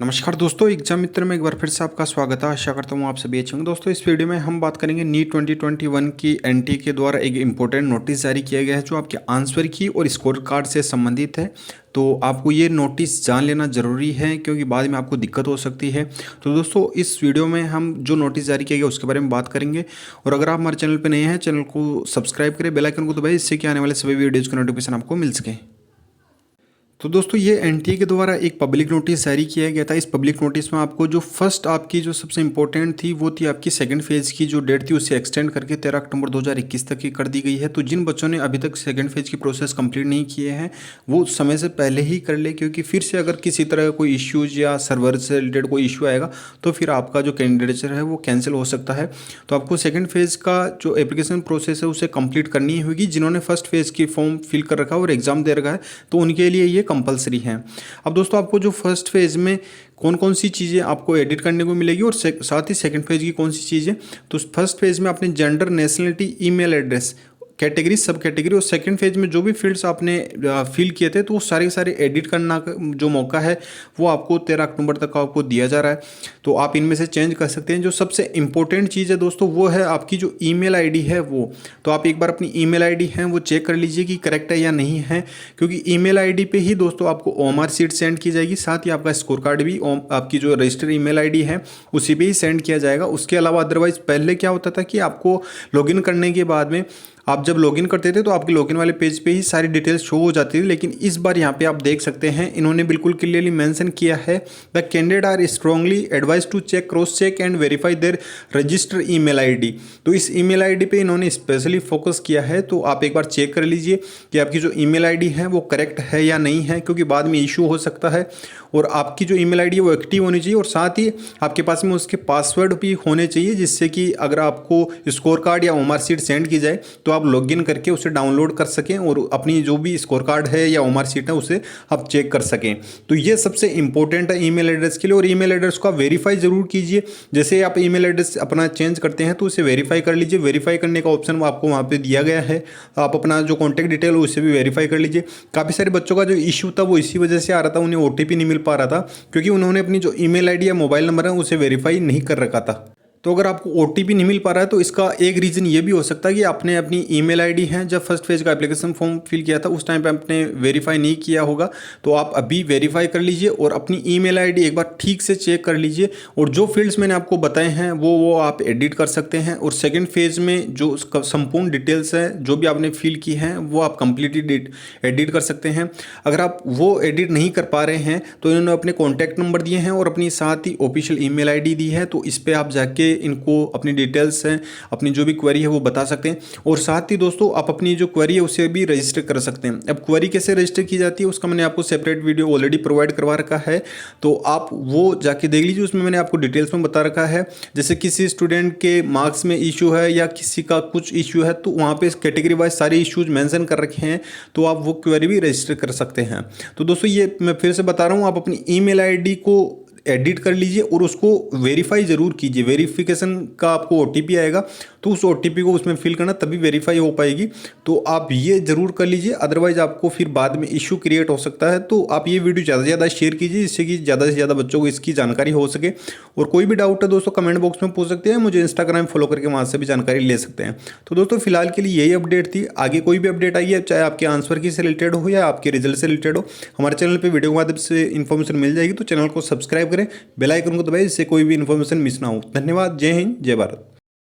नमस्कार दोस्तों, एग्जाम मित्र में एक बार फिर से आपका स्वागत है। आशा करता हूँ आप सभी अच्छे होंगे। दोस्तों, इस वीडियो में हम बात करेंगे नीट 2021 की एनटीए के द्वारा एक इम्पोर्टेंट नोटिस जारी किया गया है जो आपके आंसर की और स्कोर कार्ड से संबंधित है। तो आपको ये नोटिस जान लेना ज़रूरी है क्योंकि बाद में आपको दिक्कत हो सकती है। तो दोस्तों, इस वीडियो में हम जो नोटिस जारी किया गया उसके बारे में बात करेंगे। और अगर आप हमारे चैनल पर नए हैं, चैनल को सब्सक्राइब करें, बेल आइकन को दबाएं, इससे कि आने वाले सभी वीडियोज़ का नोटिफिकेशन आपको मिल सके। तो दोस्तों, ये एनटीए के द्वारा एक पब्लिक नोटिस जारी किया गया था। इस पब्लिक नोटिस में आपको जो फर्स्ट आपकी जो सबसे इंपॉर्टेंट थी वो थी आपकी सेकंड फेज़ की जो डेट थी उसे एक्सटेंड करके 13 अक्टूबर 2021 तक की कर दी गई है। तो जिन बच्चों ने अभी तक सेकंड फेज़ की प्रोसेस कंप्लीट नहीं किए हैं वो समय से पहले ही कर ले, क्योंकि फिर से अगर किसी तरह का कोई इश्यूज या सर्वर से रिलेटेड कोई इशू आएगा तो फिर आपका जो कैंडिडेचर है वो कैंसिल हो सकता है। तो आपको सेकेंड फेज़ का जो एप्लीकेशन प्रोसेस है उसे कंप्लीट करनी होगी। जिन्होंने फर्स्ट फेज़ की फॉर्म फिल कर रखा है और एग्जाम दे रखा है तो उनके लिए ये कंपलसरी है। अब दोस्तों, आपको जो फर्स्ट फेज़ में कौन कौन सी चीज़ें आपको एडिट करने को मिलेगी और साथ ही सेकंड फेज़ की कौन सी चीज़ें, तो फर्स्ट फेज़ में अपने gender, nationality, email address, category, सब कैटेगरी, और सेकंड फेज में जो भी फील्ड्स आपने फिल किए थे तो वो सारे सारे एडिट करना जो मौका है वो आपको 13 अक्टूबर तक आपको दिया जा रहा है। तो आप इनमें से चेंज कर सकते हैं। जो सबसे इंपॉर्टेंट चीज़ है दोस्तों वो है आपकी जो ईमेल आईडी है वो। तो आप एक बार अपनी ईमेल आईडी है वो चेक कर लीजिए कि करेक्ट है या नहीं है, क्योंकि ईमेल आईडी पे ही दोस्तों आपको ओएमआर शीट सेंड की जाएगी। साथ ही आपका स्कोर कार्ड भी आपकी जो रजिस्टर्ड ईमेल आईडी है उसी पे ही सेंड किया जाएगा। उसके अलावा अदरवाइज पहले क्या होता था कि आपको लॉगिन करने के बाद में आप जब लॉगिन करते थे तो आपके लॉगिन वाले पेज पे ही सारी डिटेल्स शो हो जाती थी, लेकिन इस बार यहाँ पे आप देख सकते हैं इन्होंने बिल्कुल क्लियरली मेंशन किया है the candidate are strongly advise to check, cross check and verify their register email ID. तो इस ईमेल आईडी पे इन्होंने स्पेशली फोकस किया है। तो आप एक बार चेक कर लीजिए कि आपकी जो ईमेल आईडी है वो करेक्ट है या नहीं है, क्योंकि बाद में इशू हो सकता है। और आपकी जो ईमेल आईडी है वो एक्टिव होनी चाहिए और साथ ही आपके पास में उसके पासवर्ड भी होने चाहिए, जिससे कि अगर आपको स्कोर कार्ड या ओएमआर शीट सेंड की जाए तो आप लॉगिन करके उसे डाउनलोड कर सकें और अपनी जो भी स्कोर कार्ड है या ओएमआर शीट है उसे आप चेक कर सकें। तो ये सबसे इंपॉर्टेंट है ईमेल एड्रेस के लिए। और ईमेल एड्रेस को आप वेरीफाई जरूर कीजिए। जैसे आप ईमेल एड्रेस अपना चेंज करते हैं तो उसे वेरीफाई कर लीजिए। वेरीफाई करने का ऑप्शन आपको वहाँ पे दिया गया है। आप अपना जो कॉन्टैक्ट डिटेल उसे भी वेरीफाई कर लीजिए। काफ़ी सारे बच्चों का जो इशू था वो इसी वजह से आ रहा था, उन्हें ओटीपी नहीं मिल पा रहा था क्योंकि उन्होंने अपनी जो ईमेल आईडी या मोबाइल नंबर है उसे वेरीफाई नहीं कर रखा था। तो अगर आपको ओटीपी नहीं मिल पा रहा है तो इसका एक रीज़न ये भी हो सकता है कि आपने अपनी ईमेल आईडी है जब फर्स्ट फेज का एप्लीकेशन फॉर्म फिल किया था उस टाइम पे आपने वेरीफाई नहीं किया होगा। तो आप अभी वेरीफाई कर लीजिए और अपनी ईमेल आईडी एक बार ठीक से चेक कर लीजिए। और जो फील्ड्स मैंने आपको बताए हैं वो आप एडिट कर सकते हैं। और सेकेंड फेज में जो संपूर्ण डिटेल्स है जो भी आपने फिल की हैं वो आप कंप्लीटली एडिट कर सकते हैं। अगर आप वो एडिट नहीं कर पा रहे हैं तो इन्होंने अपने कॉन्टैक्ट नंबर दिए हैं और अपनी साथ ही ऑफिशियल ईमेल आईडी दी है। तो इस पर आप जाके इनको अपनी डिटेल्स हैं, अपनी जो भी क्वेरी है वो बता सकते हैं। और साथ ही दोस्तों आप अपनी जो क्वेरी है उसे भी रजिस्टर कर सकते हैं। अब क्वेरी कैसे रजिस्टर की जाती है उसका मैंने आपको सेपरेट वीडियो ऑलरेडी प्रोवाइड करवा रखा है, तो आप वो जाके देख लीजिए। उसमें मैंने आपको डिटेल्स में बता रखा है। जैसे किसी स्टूडेंट के मार्क्स में इशू है या किसी का कुछ इशू है तो वहाँ पे कैटेगरी वाइज सारे इश्यूज मेंशन कर रखे हैं, तो आप वो क्वेरी भी रजिस्टर कर सकते हैं। तो दोस्तों, ये मैं फिर से बता रहा हूँ, आप अपनी ईमेल आईडी को एडिट कर लीजिए और उसको वेरीफाई ज़रूर कीजिए। वेरिफिकेशन का आपको ओटीपी आएगा तो उस ओटीपी को उसमें फिल करना, तभी वेरीफाई हो पाएगी। तो आप ये ज़रूर कर लीजिए, अदरवाइज आपको फिर बाद में इशू क्रिएट हो सकता है। तो आप ये वीडियो ज़्यादा से ज़्यादा शेयर कीजिए जिससे कि ज़्यादा से ज़्यादा बच्चों को इसकी जानकारी हो सके। और कोई भी डाउट है दोस्तों कमेंट बॉक्स में पूछ सकते हैं, मुझे इंस्टाग्राम फॉलो करके वहाँ से भी जानकारी ले सकते हैं। तो दोस्तों, फिलहाल के लिए यही अपडेट थी। आगे कोई भी अपडेट आई है, चाहे आपके आंसर की से रिलेटेड हो या आपके रिजल्ट से रिलेटेड हो, हमारे चैनल पर वीडियो के माध्यम से इन्फॉर्मेशन मिल जाएगी। तो चैनल को सब्सक्राइब करें, बेल आइकन को दबाएं जिससे कोई भी इन्फॉर्मेशन मिस ना हो। धन्यवाद। जय हिंद, जय भारत।